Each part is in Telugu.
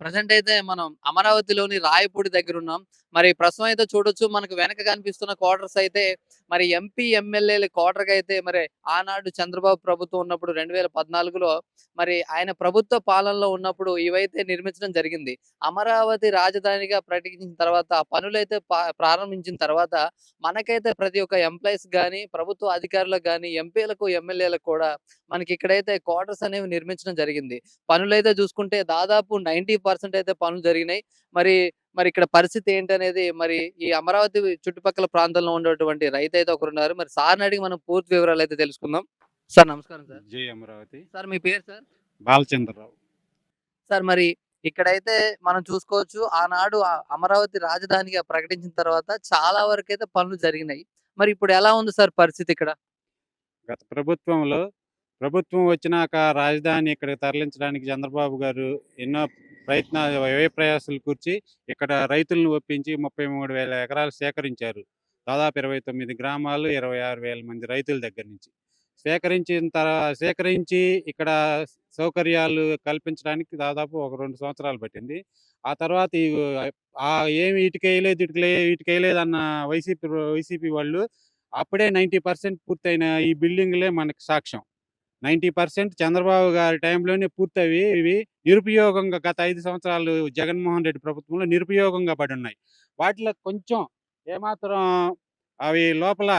ప్రెజెంట్ అయితే మనం అమరావతిలోని రాయపూడి దగ్గరున్నాం. మరి ప్రస్తుతం అయితే చూడొచ్చు మనకు వెనక కనిపిస్తున్న క్వార్టర్స్ అయితే మరి ఎంపీ, ఎమ్మెల్యేల క్వార్టర్‌కైతే మరి ఆనాడు చంద్రబాబు ప్రభుత్వం ఉన్నప్పుడు 2014లో మరి ఆయన ప్రభుత్వ పాలనలో ఉన్నప్పుడు ఇవైతే నిర్మించడం జరిగింది. అమరావతి రాజధానిగా ప్రకటించిన తర్వాత ఆ పనులైతే ప్రారంభించిన తర్వాత మనకైతే ప్రతి ఒక్క ఎంప్లాయీస్ గాని, ప్రభుత్వ అధికారులకు గాని, ఎంపీలకు, ఎమ్మెల్యేలకు కూడా మనకిక్కడైతే క్వార్టర్స్ అనేవి నిర్మించడం జరిగింది. పనులైతే చూసుకుంటే దాదాపు 90% అయితే పనులు జరిగినాయి. మరి, మరి ఇక్కడ పరిస్థితి ఏంటనేది మరి ఈ అమరావతి చుట్టుపక్కల ప్రాంతంలో ఉండేటువంటి రైతైతే ఒకరున్నారు. మరి సార్‌ని అడిగి మనం పూర్తి వివరాలైతే తెలుసుకుందాం. సార్ నమస్కారం సార్. జై అమరావతి. సార్ మీ పేరు సార్? బాలచంద్రరావు. సార్ మరి ఇక్కడైతే మనం చూసుకోవచ్చు ఆనాడు అమరావతి రాజధానిగా ప్రకటించిన తర్వాత చాలా వరకైతే పనులు జరిగినాయి. మరి ఇప్పుడు ఎలా ఉంది సార్ పరిస్థితి ఇక్కడ? గత ప్రభుత్వంలో ప్రభుత్వం వచ్చినాక రాజధాని ఇక్కడికి తరలించడానికి చంద్రబాబు గారు ఎన్నో వ్యయ ప్రయాసాలు కూర్చి ఇక్కడ రైతులను ఒప్పించి 33,000 ఎకరాలు సేకరించారు. దాదాపు 29 గ్రామాలు, 26,000 మంది రైతుల దగ్గర నుంచి. సేకరించి ఇక్కడ సౌకర్యాలు కల్పించడానికి దాదాపు ఒక 2 సంవత్సరాలు పట్టింది. ఆ తర్వాత ఏమి ఇటుకేయలేదన్న వైసీపీ వాళ్ళు అప్పుడే 90% పూర్తయిన ఈ బిల్డింగులే మనకు సాక్ష్యం. 90% చంద్రబాబు గారి టైంలోనే పూర్తవి ఇవి నిరుపయోగంగా గత 5 సంవత్సరాలు జగన్మోహన్ రెడ్డి ప్రభుత్వంలో నిరుపయోగంగా పడున్నాయి. వాటిలో కొంచెం ఏమాత్రం అవి లోపల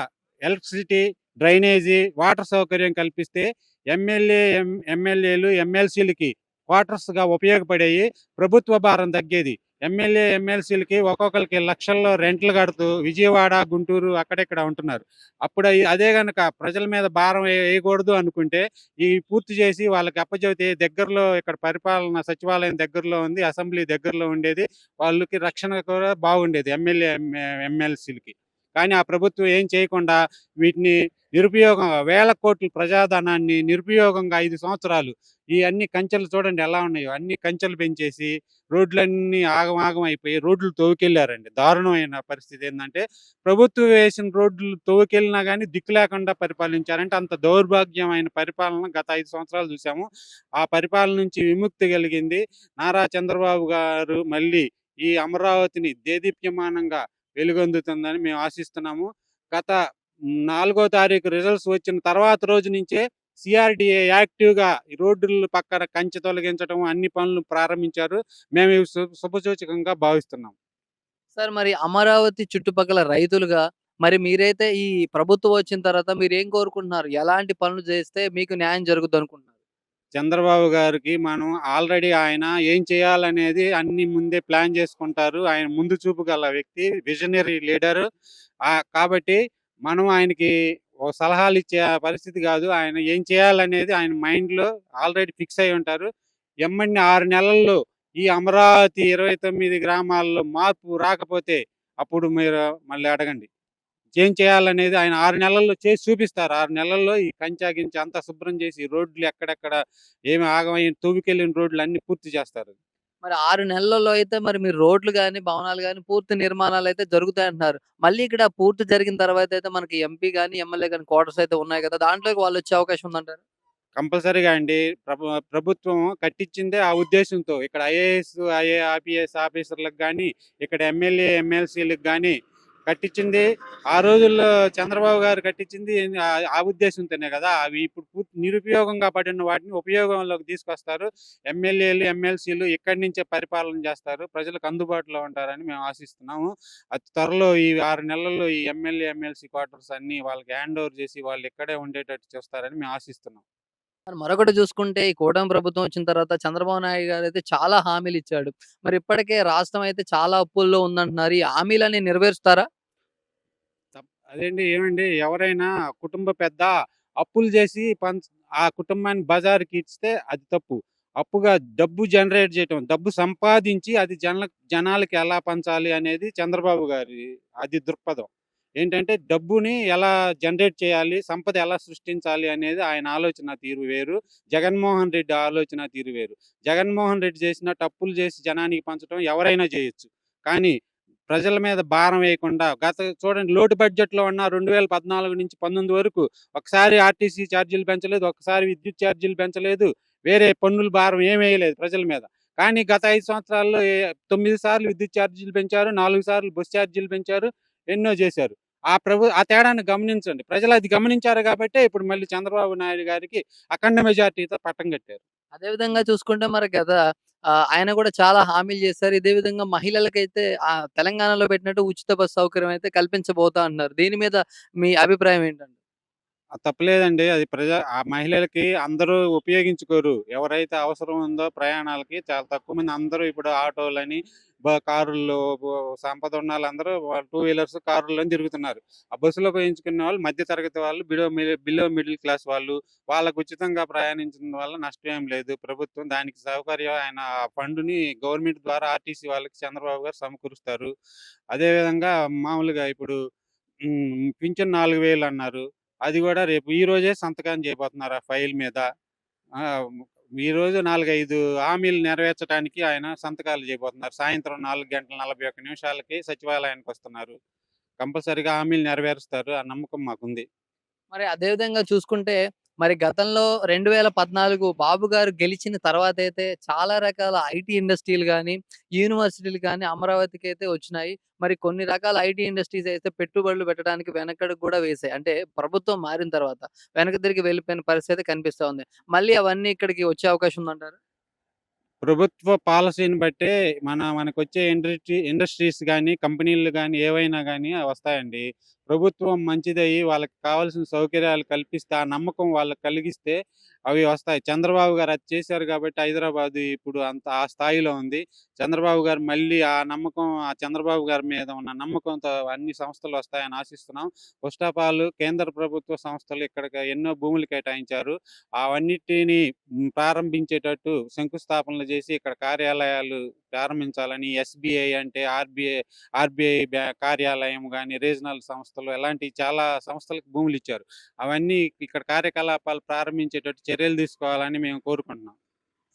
ఎలక్ట్రిసిటీ, డ్రైనేజీ, వాటర్ సౌకర్యం కల్పిస్తే ఎమ్మెల్యేలు, ఎమ్మెల్సీలకి క్వార్టర్స్‌గా ఉపయోగపడేయి. ప్రభుత్వ భారం తగ్గేది. ఎమ్మెల్యే, ఎమ్మెల్సీలకి ఒక్కొక్కళ్ళకి లక్షల్లో రెంట్లు కడుతూ విజయవాడ, గుంటూరు అక్కడిక్కడ ఉంటున్నారు. అప్పుడు అదే గనక ప్రజల మీద భారం వేయకూడదు అనుకుంటే, పూర్తి చేసి వాళ్ళకి అప్పచెబితే దగ్గరలో ఇక్కడ పరిపాలన సచివాలయం దగ్గరలో ఉంది. అసెంబ్లీ దగ్గరలో ఉండేది. వాళ్ళకి రక్షణ కూడా బాగుండేది ఎమ్మెల్సీలకి. కానీ ఆ ప్రభుత్వం ఏం చేయకుండా వీటిని వేల కోట్ల ప్రజాధనాన్ని నిరుపయోగంగా 5 సంవత్సరాలు ఈ అన్ని కంచెలు చూడండి ఎలా ఉన్నాయో, అన్ని కంచెలు పెంచేసి రోడ్లన్నీ ఆగమాగం అయిపోయి రోడ్లు తవ్వుకెళ్లారండి. దారుణమైన పరిస్థితి ఏందంటే ప్రభుత్వం వేసిన రోడ్లు తవ్వుకెళ్ళినా గానీ దిక్కు లేకుండా పరిపాలించారంటే అంత దౌర్భాగ్యమైన పరిపాలన గత 5 సంవత్సరాలు చూసాము. ఆ పరిపాలన నుంచి విముక్తి కలిగింది. నారా చంద్రబాబు గారు మళ్ళీ ఈ అమరావతిని దేదీప్యమానంగా వెలుగొందుతుందని మేము ఆశిస్తున్నాము. గత 4 తారీఖు రిజల్ట్స్ వచ్చిన తర్వాత రోజు నుంచే సిఆర్‌డిఏ యాక్టివ్‌గా ఈ రోడ్డుల పక్కన కంచె తొలగించడం అన్ని పనులు ప్రారంభించారు. మేము ఇవి శుభసూచకంగా భావిస్తున్నాం. సార్ మరి అమరావతి చుట్టుపక్కల రైతులుగా మరి మీరైతే ఈ ప్రభుత్వం వచ్చిన తర్వాత మీరేం కోరుకుంటున్నారు? ఎలాంటి పనులు చేస్తే మీకు న్యాయం జరుగుద్దనుకుంటున్నారు? చంద్రబాబు గారికి మనం ఆల్రెడీ ఆయన ఏం చేయాలనేది అన్ని ముందే ప్లాన్ చేసుకుంటారు. ఆయన ముందు చూపు గల వ్యక్తి, విజనరీ లీడరు. కాబట్టి మనం ఆయనకి సలహాలిచ్చే పరిస్థితి గాదు. ఆయన ఏం చేయాలనేది ఆయన మైండ్‌లో ఆల్రెడీ ఫిక్స్ అయ్యి ఉంటారు. ఎమ్మటనే 6 నెలల్లో ఈ అమరావతి 29 గ్రామాల్లో మార్పు రాకపోతే అప్పుడు మీరు మళ్ళీ అడగండి. ఏం చేయాలనేది ఆయన 6 నెలల్లో చేసి చూపిస్తారు. 6 నెలల్లో ఈ కంచా, గించా అంతా శుభ్రం చేసి రోడ్లు ఎక్కడెక్కడ ఏమి ఆగమయ్యి తవ్వుకెళ్ళిన రోడ్లన్నీ పూర్తి చేస్తారు. మరి 6 నెలల్లో అయితే మరి మీరు రోడ్లు గాని, భవనాలు గాని పూర్తి నిర్మాణాలైతే జరుగుతాయంటున్నారు. మళ్ళీ ఇక్కడ పూర్తి జరిగిన తర్వాత అయితే మనకి ఎంపీ గాని, ఎమ్మెల్యే గాని క్వార్టర్స్ అయితే ఉన్నాయి కదా! దాంట్లోకి వాళ్ళొచ్చే అవకాశం ఉందంటారా? కంపల్సరీగా అండి. ప్రభుత్వం కట్టించిందే ఆ ఉద్దేశంతో. ఇక్కడ ఐఏఎస్ ఆఫీసర్‌లకు గాని, ఇక్కడ ఎమ్మెల్యే, ఎమ్మెల్సీ‌లకి గాని కట్టించింది ఆ రోజుల్లో చంద్రబాబు గారు కట్టించింది ఆ ఉద్దేశంతోనే గదా! అవి ఇప్పుడు నిరుపయోగంగా పడిన వాటిని ఉపయోగంలోకి తీసుకొస్తారు. ఎమ్మెల్యేలు, ఎమ్మెల్సీలు ఇక్కడి నుంచే పరిపాలన చేస్తారు. ప్రజలకు అందుబాటులో ఉంటారని మేము ఆశిస్తున్నాము. అతి త్వరలో ఈ 6 నెలల్లో ఈ ఎమ్మెల్యే, ఎమ్మెల్సీ క్వార్టర్స్ అన్నీ వాళ్ళకి హ్యాండ్ ఓవర్ చేసి వాళ్ళు ఇక్కడే ఉండేటట్టు చూస్తారని మేము ఆశిస్తున్నాం. మరి మరొకటి చూసుకుంటే ఈ కూటమి ప్రభుత్వం వచ్చిన తర్వాత చంద్రబాబు నాయుడు గారైతే చాలా హామీలిచ్చాడు. మరి ఇప్పటికే రాష్ట్రం అయితే చాలా అప్పుల్లో ఉందంటున్నారు. ఈ హామీలన్నీ నెరవేరుస్తారా? అదేండి ఏమండి ఎవరైనా కుటుంబ పెద్ద అప్పులు చేసి ఆ కుటుంబాన్ని బజారుకి ఇస్తే అది తప్పు. అప్పుగా డబ్బు జనరేట్ చేయటం, డబ్బు సంపాదించి అది జనాలకి ఎలా పంచాలి అనేది చంద్రబాబు గారి అది దృక్పథం. ఏంటంటే డబ్బుని ఎలా జనరేట్ చేయాలి, సంపద ఎలా సృష్టించాలి అనేది ఆయన ఆలోచన తీరు వేరు. జగన్మోహన్ రెడ్డి ఆలోచన తీరు వేరు. జగన్మోహన్ రెడ్డి చేసినట్టు అప్పులు చేసి జనానికి పంచడం ఎవరైనా చేయొచ్చు. కానీ ప్రజల మీద భారం వేయకుండా చూడండి లోటు బడ్జెట్‌లో ఉన్న 2014-19 వరకు ఒకసారి ఆర్టీసీ ఛార్జీలు పెంచలేదు. ఒకసారి విద్యుత్ ఛార్జీలు పెంచలేదు. వేరే పన్నుల భారం ఏమి వేయలేదు ప్రజల మీద. కానీ గత 5 సంవత్సరాల్లో 9 సార్లు విద్యుత్ ఛార్జీలు పెంచారు. 4 సార్లు బస్ ఛార్జీలు పెంచారు. ఎన్నో చేశారు. ఆ తేడాన్ని గమనించండి. ప్రజలు అది గమనించారు కాబట్టే ఇప్పుడు మళ్ళీ చంద్రబాబు నాయుడు గారికి అఖండ మెజార్టీతో పట్టం కట్టారు. అదే విధంగా చూసుకుంటే మరి ఆయన గూడా చాలా హామీలు చేశారు. ఇదే విధంగా మహిళలకైతే తెలంగాణలో పెట్టినట్టు ఉచిత బస్సు సౌకర్యం అయితే కల్పించబోతా అంటున్నారు. దీని మీద మీ అభిప్రాయం ఏంటండి? తప్పులేదండి. అది ఆ మహిళలకి అందరూ ఉపయోగించుకోరు. ఎవరైతే అవసరం ఉందో ప్రయాణాలకి చాలా తక్కువ మంది అందరూ ఇప్పుడు ఆటోలని, కారుల్లో సంపద ఉన్నోళ్ళందరూ టూ వీలర్స్, కారుల్లోని తిరుగుతున్నారు. ఆ బస్సులో పోయించుకునే వాళ్ళు మధ్య తరగతి వాళ్ళు, బిలో మిడిల్ క్లాస్ వాళ్ళు. వాళ్ళకి ఉచితంగా ప్రయాణించడం వల్ల నష్టం ఏం లేదు. ప్రభుత్వం దానికి సౌకర్యం ఆయన ఆ ఫండుని గవర్నమెంట్ ద్వారా ఆర్టీసీ వాళ్ళకి చంద్రబాబు గారు సమకూరుస్తారు. అదే విధంగా మామూలుగా ఇప్పుడు పింఛన్ 4000 అన్నారు. అది గూడా రేపు ఈరోజే సంతకం చేయబోతున్నారు ఆ ఫైల్ మీద. ఆ! ఈరోజు 4, 5 హామీలు నెరవేర్చడానికి ఆయన సంతకాలు చేయబోతున్నారు. సాయంత్రం 4 గంటల 41 నిమిషాలకి సచివాలయానికొస్తున్నారు. కంపల్సరీగా హామీలు నెరవేరుస్తారు. ఆ నమ్మకం మాకుంది. మరి అదే విధంగా చూసుకుంటే, మరి గతంలో 2014 బాబు గారు గెలిచిన తర్వాతైతే చాలా రకాల ఐటీ ఇండస్ట్రీలు గాని, యూనివర్సిటీలు గాని అమరావతికైతే వచ్చినాయి. మరి కొన్ని రకాల ఐటీ ఇండస్ట్రీస్ అయితే పెట్టుబడులు పెట్టడానికి వెనకడుగు గూడా వేశాయి. అంటే ప్రభుత్వం మారిన తర్వాత వెనక్కి తిరిగి వెళ్ళిపోయిన పరిస్థితి కనిపిస్తా ఉంది. మళ్ళీ అవన్నీ ఇక్కడికి వచ్చే అవకాశం ఉందంటారా? ప్రభుత్వ పాలసీని బట్టే మనకొచ్చే ఇండస్ట్రీస్ గాని, కంపెనీలు గాని, ఏవైనా గాని వస్తాయండి. ప్రభుత్వం మంచిదయ్యి వాళ్ళకి కావాల్సిన సౌకర్యాలు కల్పిస్తే, ఆ నమ్మకం వాళ్ళకి కలిగిస్తే అవి వస్తాయి. చంద్రబాబు గారు అది చేశారు కాబట్టి హైదరాబాద్ ఇప్పుడు అంత ఆ స్థాయిలో ఉంది. చంద్రబాబు గారు మళ్ళీ ఆ నమ్మకం ఆ చంద్రబాబు గారి మీద ఉన్న నమ్మకంతో అన్ని సంస్థలు వస్తాయని ఆశిస్తున్నాం. ఫస్ట్ ఆఫ్ ఆల్ కేంద్ర ప్రభుత్వ సంస్థలు ఇక్కడికి ఎన్నో భూములు కేటాయించారు. అవన్నిటిని ప్రారంభించేటట్టు శంకుస్థాపనలు చేసి ఇక్కడ కార్యాలయాలు ప్రారంభించాలని ఎస్‌బీఐ అంటే ఆర్‌బీఐ కార్యాలయం గాని, రీజనల్ సంస్థలు ఇలాంటి చాలా సంస్థలకు భూములిచ్చారు. అవన్నీ ఇక్కడ కార్యకలాపాలు ప్రారంభించేటట్టు చర్యలు తీసుకోవాలని మేము కోరుకుంటున్నాం.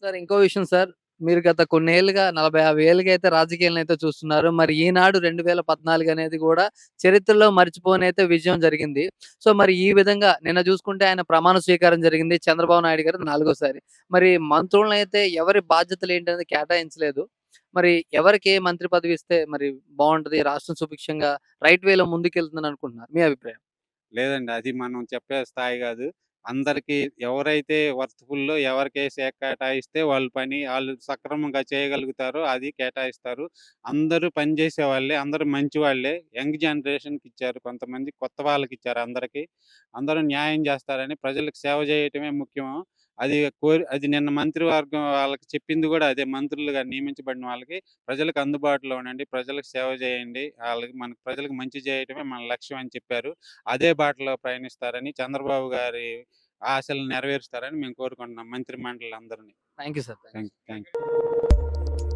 సార్ ఇంకో విషయం సార్. మీరు గత కొన్నేళ్లుగా 40, 50 ఏళ్లుగా అయితే రాజకీయాలనైతే చూస్తున్నారు. మరి ఈనాడు 2014 అనేది గూడా చరిత్రలో మర్చిపోనైతే విజయం జరిగింది. సో, మరి ఈ విధంగా నిన్న చూసుకుంటే ఆయన ప్రమాణ స్వీకారం జరిగింది. చంద్రబాబు నాయుడు గారు నాలుగోసారి. మరి మంత్రులనైతే ఎవరి బాధ్యతలేంటనేది కేటాయించలేదు. మరి ఎవరికి ఏ మంత్రి పదవి ఇస్తే మరి బావుంటది? రాష్ట్రం సుభిక్షంగా రైట్ వేలో ముందుకెళ్తుందని అనుకుంటున్నారు. మీ అభిప్రాయం? లేదండి. అది మనం చెప్పే స్థాయి గాదు. అందరికి ఎవరైతే వర్త్‌ఫుల్లో ఎవరికి ఏ శాఖ కేటాయిస్తే వాళ్ళ పని ఆళ్ళు సక్రమంగా చేయగలుగుతారో అది కేటాయిస్తారు. అందరూ పని జేసేవాళ్ళే. అందరూ మంచివాళ్ళే. యంగ్ జనరేషన్‌కిచ్చారు. కొంతమంది కొత్త వాళ్ళకిచ్చారు అందరికి. అందరూ న్యాయం జేస్తారని ప్రజలకు సేవ జేయటమే ముఖ్యం. అది నిన్న మంత్రివర్గం వాళ్ళకి చెప్పింది గూడా అదే. మంత్రులుగా నియమించబడిన వాళ్ళకి ప్రజలకు అందుబాటులో ఉండండి. ప్రజలకు సేవ జేయండి. ప్రజలకు మంచి జేయటమే మన లక్ష్యం అని చెప్పారు. అదే బాటలో ప్రయాణిస్తారని చంద్రబాబు గారి ఆశలు నెరవేరుస్తారని మేము కోరుకుంటున్నాం మంత్రి మండలందరిని. Thank you sir. Thank you. Thank you.